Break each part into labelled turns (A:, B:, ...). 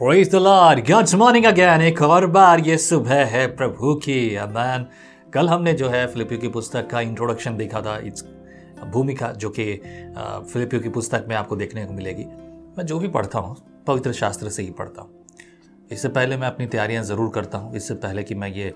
A: Praise the Lord, good morning again. एक और बार ये सुबह है प्रभु की। आमेन। कल हमने जो है फिलिपियों की पुस्तक का इंट्रोडक्शन देखा था, इस भूमिका जो कि फिलिपियों की पुस्तक में आपको देखने को मिलेगी। मैं जो भी पढ़ता हूँ पवित्र शास्त्र से ही पढ़ता हूँ। इससे पहले मैं अपनी तैयारियाँ ज़रूर करता हूँ, इससे पहले कि मैं ये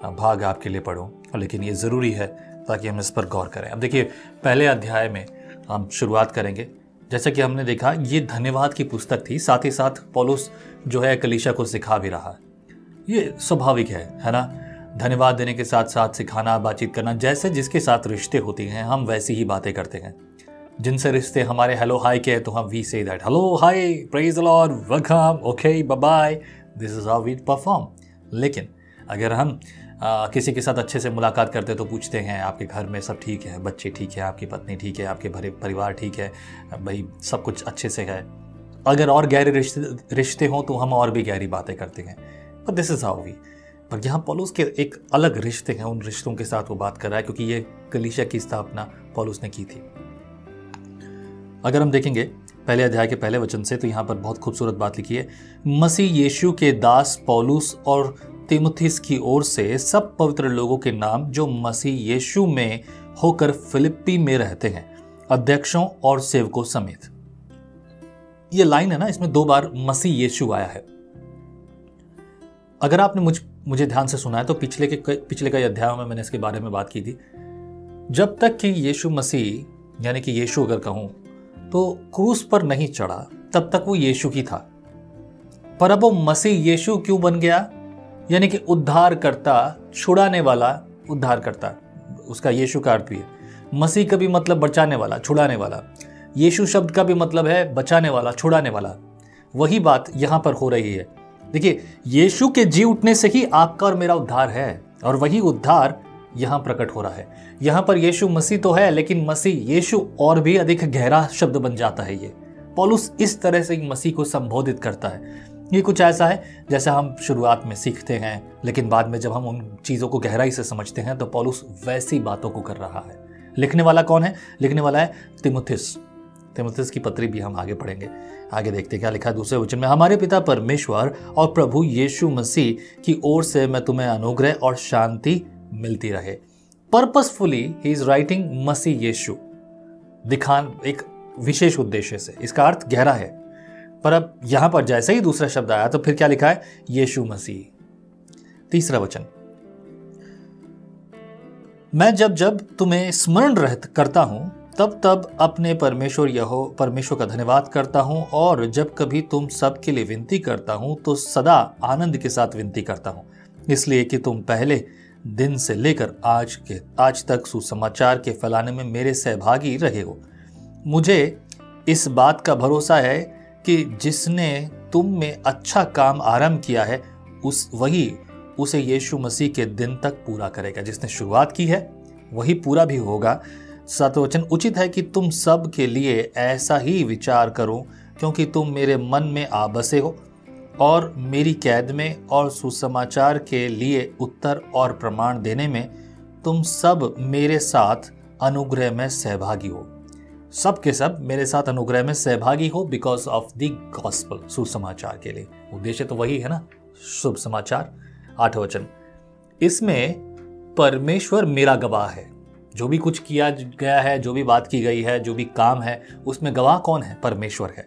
A: भाग आपके लिए पढ़ूँ, लेकिन ये ज़रूरी है ताकि हम इस पर गौर करें। अब देखिए, पहले अध्याय में हम शुरुआत करेंगे। जैसा कि हमने देखा, ये धन्यवाद की पुस्तक थी, साथ ही साथ पौलुस जो है कलीसिया को सिखा भी रहा है। ये स्वाभाविक है ना। धन्यवाद देने के साथ साथ सिखाना, बातचीत करना, जैसे जिसके साथ रिश्ते होती हैं हम वैसी ही बातें करते हैं। जिनसे रिश्ते हमारे हेलो हाय के हैं तो हम we say that hello hi, praise the lord, welcome, okay, bye bye, this is how we perform. लेकिन अगर हम किसी के साथ अच्छे से मुलाकात करते तो पूछते हैं आपके घर में सब ठीक है, बच्चे ठीक है, आपकी पत्नी ठीक है, आपके परिवार ठीक है, भाई सब कुछ अच्छे से है। अगर और गहरे रिश्ते हों तो हम और भी गहरी बातें करते हैं। पर दिस इज हाउ वी। पर यहाँ पौलुस के एक अलग रिश्ते हैं, उन रिश्तों के साथ वो बात कर रहा है, क्योंकि ये कलीसिया की स्थापना पौलुस ने की थी। अगर हम देखेंगे पहले अध्याय के पहले वचन से, तो यहाँ पर बहुत खूबसूरत बात लिखी है। मसीह यीशु के दास पौलुस और तीमुथियुस की ओर से सब पवित्र लोगों के नाम जो मसीह यीशु में होकर फिलिप्पी में रहते हैं, अध्यक्षों और सेवकों समेत। ये लाइन है ना, इसमें 2 बार मसीह यीशु आया है। अगर आपने मुझे ध्यान से सुना है तो पिछले कई अध्यायों में मैंने इसके बारे में बात की थी। जब तक कि यीशु मसीह, यानी कि यीशु अगर कहूं तो क्रूस पर नहीं चढ़ा, तब तक वो यीशु ही था। पर अब वो मसीह यीशु क्यों बन गया? यानी कि उद्धारकर्ता, छुड़ाने वाला, उद्धारकर्ता, उसका यीशु का अर्थ भी है। मसीह का भी मतलब बचाने वाला, छुड़ाने वाला। यीशु शब्द का भी मतलब है बचाने वाला, छुड़ाने वाला। वही बात यहां पर हो रही है। देखिए, यीशु के जी उठने से ही आपका और मेरा उद्धार है, और वही उद्धार यहां प्रकट हो रहा है। यहां पर यीशु मसीह तो है, लेकिन मसीह यीशु और भी अधिक गहरा शब्द बन जाता है। ये पौलुस इस तरह से मसीह को संबोधित करता है। ये कुछ ऐसा है जैसा हम शुरुआत में सीखते हैं, लेकिन बाद में जब हम उन चीज़ों को गहराई से समझते हैं तो पौलुस वैसी बातों को कर रहा है। लिखने वाला कौन है? लिखने वाला है तीमुथियुस की पत्री भी हम आगे पढ़ेंगे। आगे देखते क्या लिखा है दूसरे वचन में। हमारे पिता परमेश्वर और प्रभु यीशु मसीह की ओर से मैं तुम्हें अनुग्रह और शांति मिलती रहे। पर्पसफुली ही इज राइटिंग मसीह यीशु, दिखान एक विशेष उद्देश्य से। इसका अर्थ गहरा है। पर अब यहां पर जैसे ही दूसरा शब्द आया तो फिर क्या लिखा है? यीशु मसीह। तीसरा वचन, मैं जब तुम्हें स्मरण करता हूं तब तब अपने परमेश्वर का धन्यवाद करता हूं, और जब कभी तुम सब के लिए विनती करता हूं तो सदा आनंद के साथ विनती करता हूं, इसलिए कि तुम पहले दिन से लेकर आज तक सुसमाचार के फैलाने में मेरे सहभागी रहे हो। मुझे इस बात का भरोसा है कि जिसने तुम में अच्छा काम आरंभ किया है उसे यीशु मसीह के दिन तक पूरा करेगा। जिसने शुरुआत की है वही पूरा भी होगा। 7वां वचन, उचित है कि तुम सब के लिए ऐसा ही विचार करो, क्योंकि तुम मेरे मन में आ बसे हो, और मेरी कैद में और सुसमाचार के लिए उत्तर और प्रमाण देने में तुम सब मेरे साथ अनुग्रह में सहभागी हो। सब के सब मेरे साथ अनुग्रह में सहभागी हो बिकॉज ऑफ द गॉस्पल, सुसमाचार के लिए। उद्देश्य तो वही है ना, शुभ समाचार। 8वां वचन, इसमें परमेश्वर मेरा गवाह है। जो भी कुछ किया गया है, जो भी बात की गई है, जो भी काम है, उसमें गवाह कौन है? परमेश्वर है।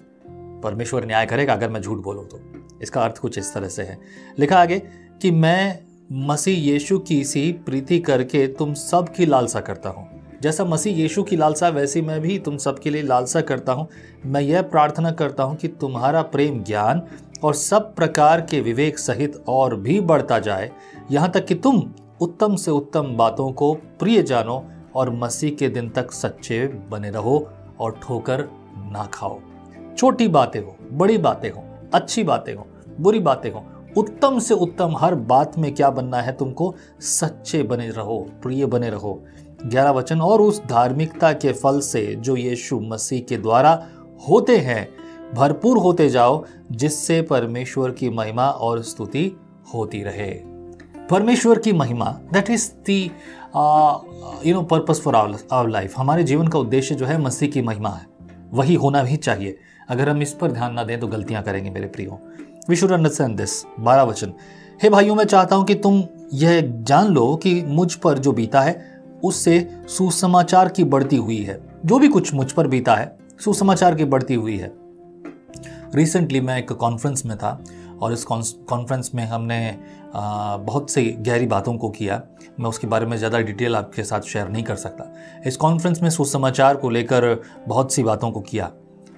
A: परमेश्वर न्याय करेगा अगर मैं झूठ बोलूं तो। इसका अर्थ कुछ इस तरह से है। लिखा आगे कि मैं मसीह यीशु की सी प्रीति करके तुम सब की लालसा करता हूं। जैसा मसीह यीशु की लालसा, वैसी मैं भी तुम सबके लिए लालसा करता हूं। मैं यह प्रार्थना करता हूं कि तुम्हारा प्रेम, ज्ञान और सब प्रकार के विवेक सहित और भी बढ़ता जाए, यहाँ तक कि तुम उत्तम से उत्तम बातों को प्रिय जानो और मसीह के दिन तक सच्चे बने रहो और ठोकर ना खाओ। छोटी बातें हो, बड़ी बातें हो, अच्छी बातें हो, बुरी बातें हो, उत्तम से उत्तम हर बात में क्या बनना है? तुमको सच्चे बने रहो, प्रिय बने रहो। 11वां वचन, और उस धार्मिकता के फल से जो यीशु मसीह के द्वारा होते हैं भरपूर होते जाओ, जिससे परमेश्वर की महिमा और स्तुति होती रहे। परमेश्वर की महिमा, that is the purpose for our life. हमारे जीवन का उद्देश्य जो है मसीह की महिमा है, वही होना भी चाहिए। अगर हम इस पर ध्यान ना दें तो गलतियां करेंगे मेरे प्रियो। We should understand this. 12 वचन, हे भाइयों मैं चाहता हूं कि तुम यह जान लो कि मुझ पर जो बीता है उससे सुसमाचार की बढ़ती हुई है। जो भी कुछ मुझ पर बीता है सुसमाचार की बढ़ती हुई है। रिसेंटली मैं एक कॉन्फ्रेंस में था और इस कॉन्फ्रेंस में हमने बहुत सी गहरी बातों को किया। मैं उसके बारे में ज़्यादा डिटेल आपके साथ शेयर नहीं कर सकता। इस कॉन्फ्रेंस में सुसमाचार को लेकर बहुत सी बातों को किया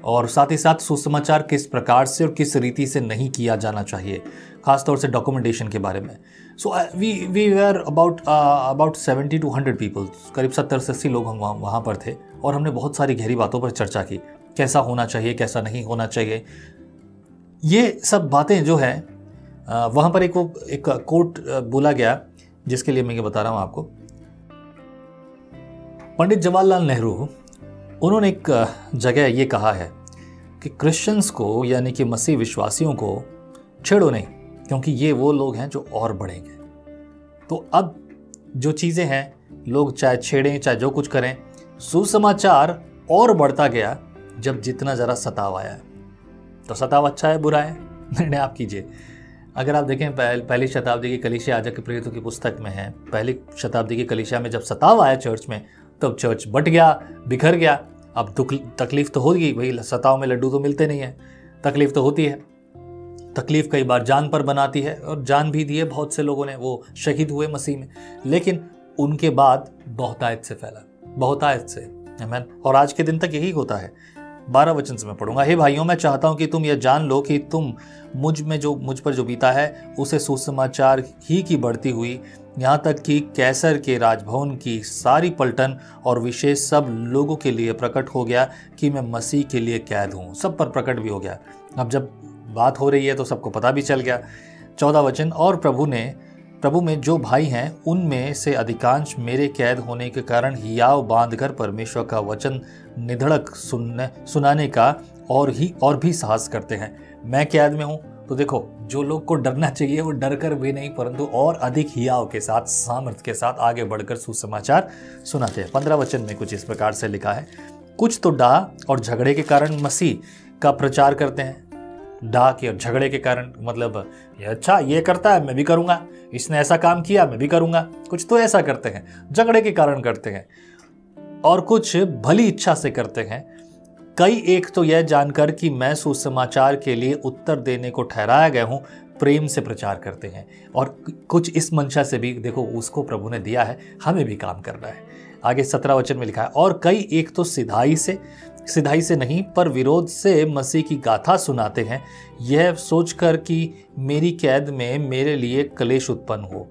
A: और साथ ही साथ सुसमाचार किस प्रकार से और किस रीति से नहीं किया जाना चाहिए, खासतौर से डॉक्यूमेंटेशन के बारे में। So we were about 70 to 100 people, करीब 70 से 80 लोग हम वहाँ पर थे और हमने बहुत सारी गहरी बातों पर चर्चा की, कैसा होना चाहिए, कैसा नहीं होना चाहिए। ये सब बातें जो है वहाँ पर एक कोट बोला गया जिसके लिए मैं ये बता रहा हूँ आपको। पंडित जवाहरलाल नेहरू, उन्होंने एक जगह ये कहा है कि क्रिश्चियंस को यानी कि मसीह विश्वासियों को छेड़ो नहीं, क्योंकि ये वो लोग हैं जो और बढ़ेंगे। तो अब जो चीज़ें हैं, लोग चाहे छेड़ें चाहे जो कुछ करें, सुसमाचार और बढ़ता गया जब जितना ज़रा सताव आया। तो सताव अच्छा है बुरा है, निर्णय आप कीजिए। अगर आप देखें पहली शताब्दी की कलीसिया आजा के प्रेरितों की पुस्तक में है, पहली शताब्दी की कलीसिया में जब सताव आया चर्च में, तब चर्च बट गया, बिखर गया। अब तकलीफ तो होगी, वही सताव में लड्डू तो मिलते नहीं है, तकलीफ तो होती है। तकलीफ कई बार जान पर बनाती है और जान भी दी है बहुत से लोगों ने, वो शहीद हुए मसीह में, लेकिन उनके बाद बहुतायत से फैला, बहुतायत से। आमीन। और आज के दिन तक यही होता है। 12 वचन से मैं पढ़ूंगा। हे भाइयों मैं चाहता हूं कि तुम यह जान लो कि तुम मुझ पर जो बीता है उसे सुसमाचार ही की बढ़ती हुई, यहाँ तक कि कैसर के राजभवन की सारी पलटन और विशेष सब लोगों के लिए प्रकट हो गया कि मैं मसीह के लिए कैद हूँ। सब पर प्रकट भी हो गया। अब जब बात हो रही है तो सबको पता भी चल गया। 14 वचन, और प्रभु में जो भाई हैं उनमें से अधिकांश मेरे कैद होने के कारण हियाव बांधकर परमेश्वर का वचन निधड़क सुनाने का और भी साहस करते हैं। मैं कैद में हूँ तो देखो, जो लोग को डरना चाहिए वो डर कर भी नहीं, परंतु और अधिक हियाव के साथ, सामर्थ्य के साथ आगे बढ़कर सुसमाचार सुनाते हैं। 15 वचन में कुछ इस प्रकार से लिखा है, कुछ तो डाह और झगड़े के कारण मसीह का प्रचार करते हैं। डाह के और झगड़े के कारण मतलब ये अच्छा ये करता है मैं भी करूंगा, इसने ऐसा काम किया मैं भी करूंगा, कुछ तो ऐसा करते हैं, झगड़े के कारण करते हैं, और कुछ भली इच्छा से करते हैं। कई एक तो यह जानकर कि मैं सुसमाचार के लिए उत्तर देने को ठहराया गया हूं, प्रेम से प्रचार करते हैं। और कुछ इस मंशा से भी, देखो उसको प्रभु ने दिया है, हमें भी काम करना है। आगे 17 वचन में लिखा है, और कई एक तो सिधाई से नहीं पर विरोध से मसीह की गाथा सुनाते हैं, यह सोचकर कि मेरी कैद में मेरे लिए क्लेश उत्पन्न हो।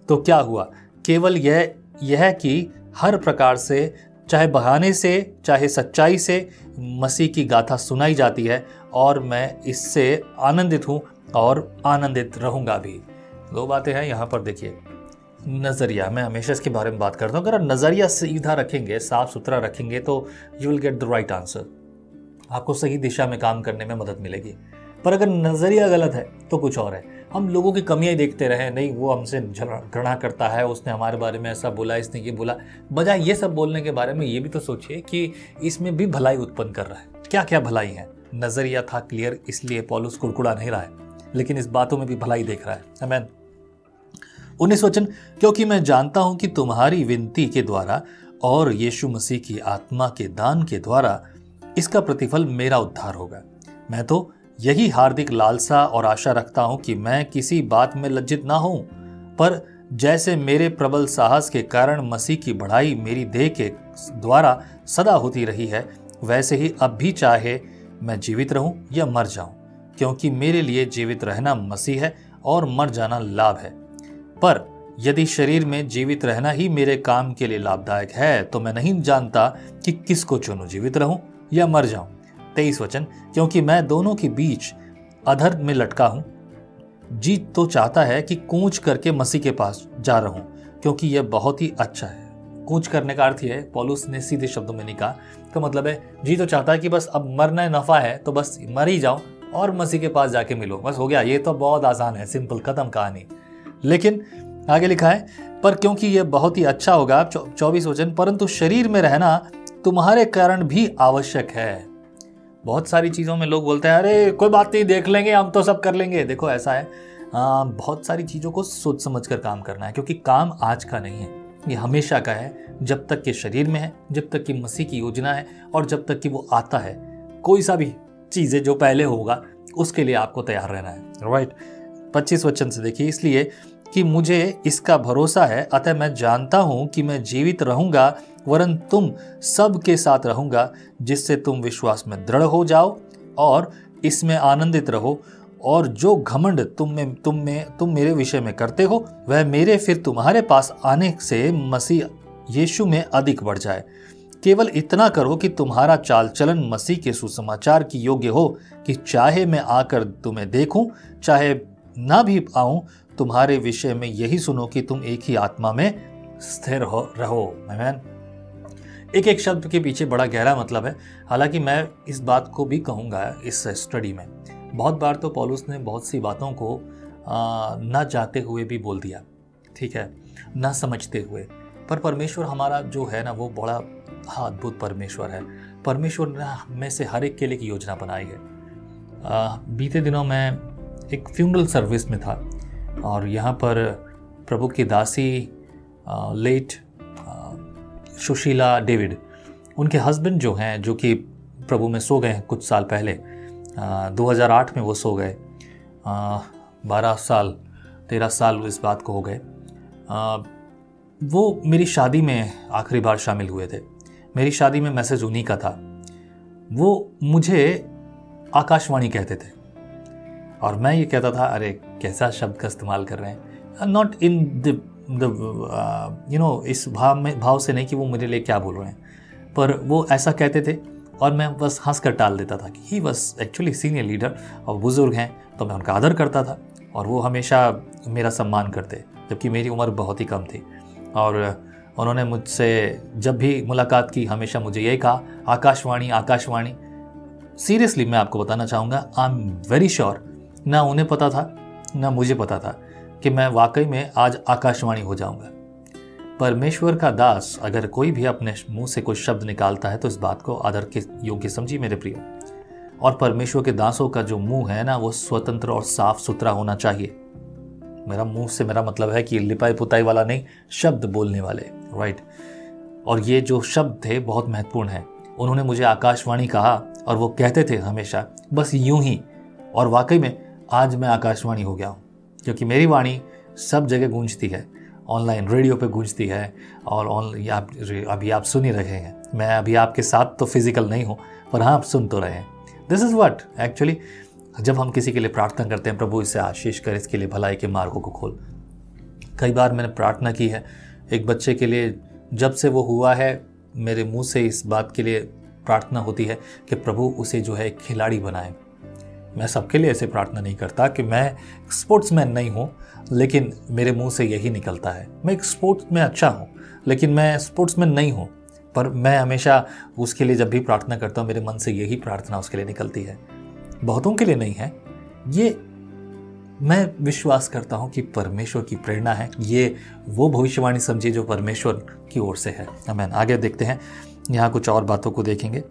A: तो क्या हुआ? केवल यह कि हर प्रकार से, चाहे बहाने से चाहे सच्चाई से, मसीह की गाथा सुनाई जाती है और मैं इससे आनंदित हूँ और आनंदित रहूँगा भी। दो बातें हैं यहाँ पर, देखिए। नज़रिया, मैं हमेशा इसके बारे में बात करता हूँ। अगर नज़रिया सीधा रखेंगे, साफ सुथरा रखेंगे, तो you will get the right answer. आपको सही दिशा में काम करने में मदद मिलेगी। पर अगर नज़रिया गलत है तो कुछ और है। हम लोगों की कमियां देखते रहे, नहीं वो हमसे घृणा करता है, उसने हमारे बारे में ऐसा बोला, इसने ये बोला, बजाय ये सब बोलने के बारे में ये भी तो सोचिए कि इसमें भी भलाई उत्पन्न कर रहा है। क्या क्या भलाई है? नज़रिया था क्लियर, इसलिए पौलुस कुड़कुड़ा नहीं रहा है, लेकिन इस बातों में भी भलाई देख रहा है। आमीन। 19 वचन, क्योंकि मैं जानता हूं कि तुम्हारी विनती के द्वारा और यीशु मसीह की आत्मा के दान के द्वारा इसका प्रतिफल मेरा उद्धार होगा। मैं तो यही हार्दिक लालसा और आशा रखता हूं कि मैं किसी बात में लज्जित ना हूं, पर जैसे मेरे प्रबल साहस के कारण मसीह की बढ़ाई मेरी देह के द्वारा सदा होती रही है, वैसे ही अब भी चाहे मैं जीवित रहूं या मर जाऊं, क्योंकि मेरे लिए जीवित रहना मसीह है और मर जाना लाभ है। पर यदि शरीर में जीवित रहना ही मेरे काम के लिए लाभदायक है, तो मैं नहीं जानता कि किसको चुनूं, जीवित रहूं या मर जाऊं। 23 वचन, क्योंकि मैं दोनों के बीच अधर में लटका हूं, जी तो चाहता है कि कूच करके मसीह के पास जा रहूं, क्योंकि यह बहुत ही अच्छा है। कूच करने का अर्थ है, पौलुस ने सीधे शब्दों में नहीं कहा, तो मतलब है जी तो चाहता है कि बस अब मरना नफा है तो बस मर ही जाऊं और मसीह के पास जाके मिलो, बस हो गया। ये तो बहुत आसान है, सिंपल, खत्म कहानी। लेकिन आगे लिखा है, पर क्योंकि यह बहुत ही अच्छा होगा। 24 वचन, परंतु शरीर में रहना तुम्हारे कारण भी आवश्यक है। बहुत सारी चीज़ों में लोग बोलते हैं अरे कोई बात नहीं, देख लेंगे, हम तो सब कर लेंगे। देखो ऐसा है, बहुत सारी चीज़ों को सोच समझ कर काम करना है, क्योंकि काम आज का नहीं है, ये हमेशा का है। जब तक कि शरीर में है, जब तक कि मसीह की योजना है, और जब तक कि वो आता है, कोई सा भी चीज़ें जो पहले होगा उसके लिए आपको तैयार रहना है। राइट, 25 वचन से देखिए, इसलिए कि मुझे इसका भरोसा है, अतः मैं जानता हूं कि मैं जीवित रहूंगा, वरन तुम सब के साथ रहूंगा, जिससे तुम विश्वास में दृढ़ हो जाओ और इसमें आनंदित रहो, और जो घमंड तुम मेरे विषय में करते हो, वह मेरे फिर तुम्हारे पास आने से मसीह यीशु में अधिक बढ़ जाए। केवल इतना करो कि तुम्हारा चाल चलन मसीह के सुसमाचार की योग्य हो, कि चाहे मैं आकर तुम्हें देखूं, चाहे ना भी आऊं, तुम्हारे विषय में यही सुनो कि तुम एक ही आत्मा में स्थिर रहो। आमीन। एक एक शब्द के पीछे बड़ा गहरा मतलब है। हालांकि मैं इस बात को भी कहूँगा इस स्टडी में, बहुत बार तो पौलुस ने बहुत सी बातों को न चाहते हुए भी बोल दिया, ठीक है, न समझते हुए। पर परमेश्वर हमारा जो है ना, वो बड़ा अद्भुत परमेश्वर है। परमेश्वर ने में से हर एक के लिए की योजना बनाई है। बीते दिनों मैं एक फ्यूनरल सर्विस में था, और यहाँ पर प्रभु की दासी लेट सुशीला डेविड, उनके हस्बैंड जो हैं, जो कि प्रभु में सो गए हैं कुछ साल पहले, 2008 में वो सो गए। 12 साल 13 साल इस बात को हो गए। वो मेरी शादी में आखिरी बार शामिल हुए थे। मेरी शादी में मैसेज उन्हीं का था। वो मुझे आकाशवाणी कहते थे, और मैं ये कहता था अरे कैसा शब्द का इस्तेमाल कर रहे हैं, नॉट इन द इस भाव से नहीं कि वो मेरे लिए क्या बोल रहे हैं, पर वो ऐसा कहते थे, और मैं बस हंस कर टाल देता था कि he was actually senior leader, और बुजुर्ग हैं तो मैं उनका आदर करता था, और वो हमेशा मेरा सम्मान करते, जबकि मेरी उम्र बहुत ही कम थी। और उन्होंने मुझसे जब भी मुलाकात की हमेशा मुझे यही कहा, आकाशवाणी आकाशवाणी। सीरियसली मैं आपको बताना चाहूँगा, आई एम वेरी श्योर, ना उन्हें पता था ना मुझे पता था कि मैं वाकई में आज आकाशवाणी हो जाऊँगा। परमेश्वर का दास अगर कोई भी अपने मुंह से कोई शब्द निकालता है तो इस बात को आदर के योग्य समझिए मेरे प्रिय। और परमेश्वर के दासों का जो मुंह है ना, वो स्वतंत्र और साफ सुथरा होना चाहिए। मेरा मुंह से मेरा मतलब है कि लिपाई पुताई वाला नहीं, शब्द बोलने वाले, राइट। और ये जो शब्द थे बहुत महत्वपूर्ण है। उन्होंने मुझे आकाशवाणी कहा, और वो कहते थे हमेशा बस यूं ही, और वाकई में आज मैं आकाशवाणी हो गया हूँ, क्योंकि मेरी वाणी सब जगह गूंजती है, ऑनलाइन रेडियो पे गूंजती है, और अभी आप सुन ही रहे हैं। मैं अभी आपके साथ तो फिजिकल नहीं हूँ, पर हाँ आप सुन तो रहे हैं। दिस इज़ व्हाट एक्चुअली, जब हम किसी के लिए प्रार्थना करते हैं, प्रभु इससे आशीष कर, इसके लिए भलाई के मार्गों को खोल। कई बार मैंने प्रार्थना की है एक बच्चे के लिए, जब से वो हुआ है मेरे मुंह से इस बात के लिए प्रार्थना होती है कि प्रभु उसे जो है एक खिलाड़ी बनाए। मैं सबके लिए ऐसे प्रार्थना नहीं करता कि मैं स्पोर्ट्समैन नहीं हूँ, लेकिन मेरे मुंह से यही निकलता है। मैं एक स्पोर्ट्स में अच्छा हूँ, लेकिन मैं स्पोर्ट्समैन नहीं हूँ, पर मैं हमेशा उसके लिए जब भी प्रार्थना करता हूँ, मेरे मन से यही प्रार्थना उसके लिए निकलती है। बहुतों के लिए नहीं है, ये मैं विश्वास करता हूँ कि परमेश्वर की प्रेरणा है। ये वो भविष्यवाणी समझिए जो परमेश्वर की ओर से है। आमीन। आगे देखते हैं, यहाँ कुछ और बातों को देखेंगे।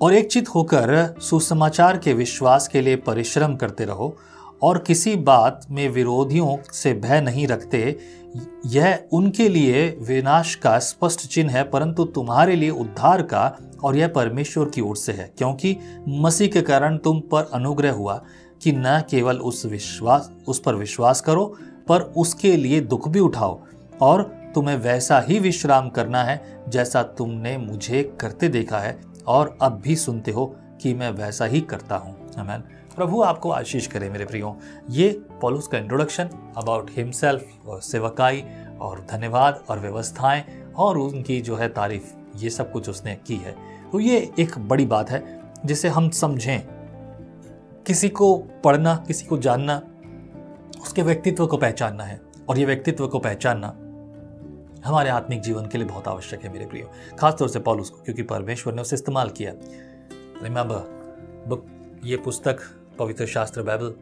A: और एकचित होकर सुसमाचार के विश्वास के लिए परिश्रम करते रहो, और किसी बात में विरोधियों से भय नहीं रखते। यह उनके लिए विनाश का स्पष्ट चिन्ह है, परंतु तुम्हारे लिए उद्धार का, और यह परमेश्वर की ओर से है, क्योंकि मसीह के कारण तुम पर अनुग्रह हुआ कि न केवल उस पर विश्वास करो, पर उसके लिए दुख भी उठाओ। और तुम्हें वैसा ही विश्राम करना है जैसा तुमने मुझे करते देखा है, और अब भी सुनते हो कि मैं वैसा ही करता हूँ। आमीन। प्रभु आपको आशीष करे मेरे प्रियो। ये पौलुस का इंट्रोडक्शन अबाउट हिमसेल्फ, और सेवकाई और धन्यवाद और व्यवस्थाएं और उनकी जो है तारीफ, ये सब कुछ उसने की है। तो ये एक बड़ी बात है जिसे हम समझें। किसी को पढ़ना, किसी को जानना, उसके व्यक्तित्व को पहचानना है, और ये व्यक्तित्व को पहचानना हमारे आत्मिक जीवन के लिए बहुत आवश्यक है मेरे प्रियो। खासतौर से पौलुस को, क्योंकि परमेश्वर ने उसे इस्तेमाल किया। रिमेंबर बुक, ये पुस्तक पवित्र शास्त्र बाइबल,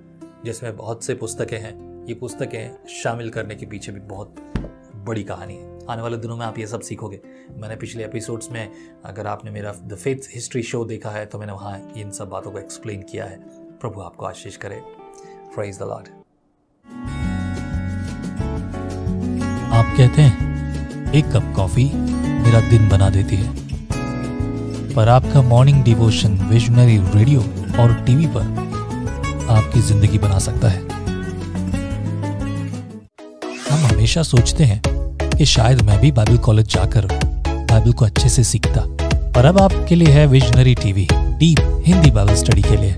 A: जिसमें बहुत से पुस्तकें हैं, ये पुस्तकें शामिल करने के पीछे भी बहुत बड़ी कहानी है। आने वाले दिनों में आप ये सब सीखोगे। मैंने पिछले एपिसोड्स में, अगर आपने मेरा द फेथ हिस्ट्री शो देखा है तो मैंने वहाँ इन सब बातों को एक्सप्लेन किया है। प्रभु आपको आशीष करे। Praise the Lord.
B: आप कहते हैं एक कप कॉफी मेरा दिन बना देती है, पर आपका मॉर्निंग डिवोशन विजनरी रेडियो और टीवी पर आपकी जिंदगी बना सकता है। हम हमेशा सोचते हैं कि शायद मैं भी बाइबल कॉलेज जाकर बाइबल को अच्छे से सीखता, पर अब आपके लिए है visionary TV, deep Hindi Bible study के लिए।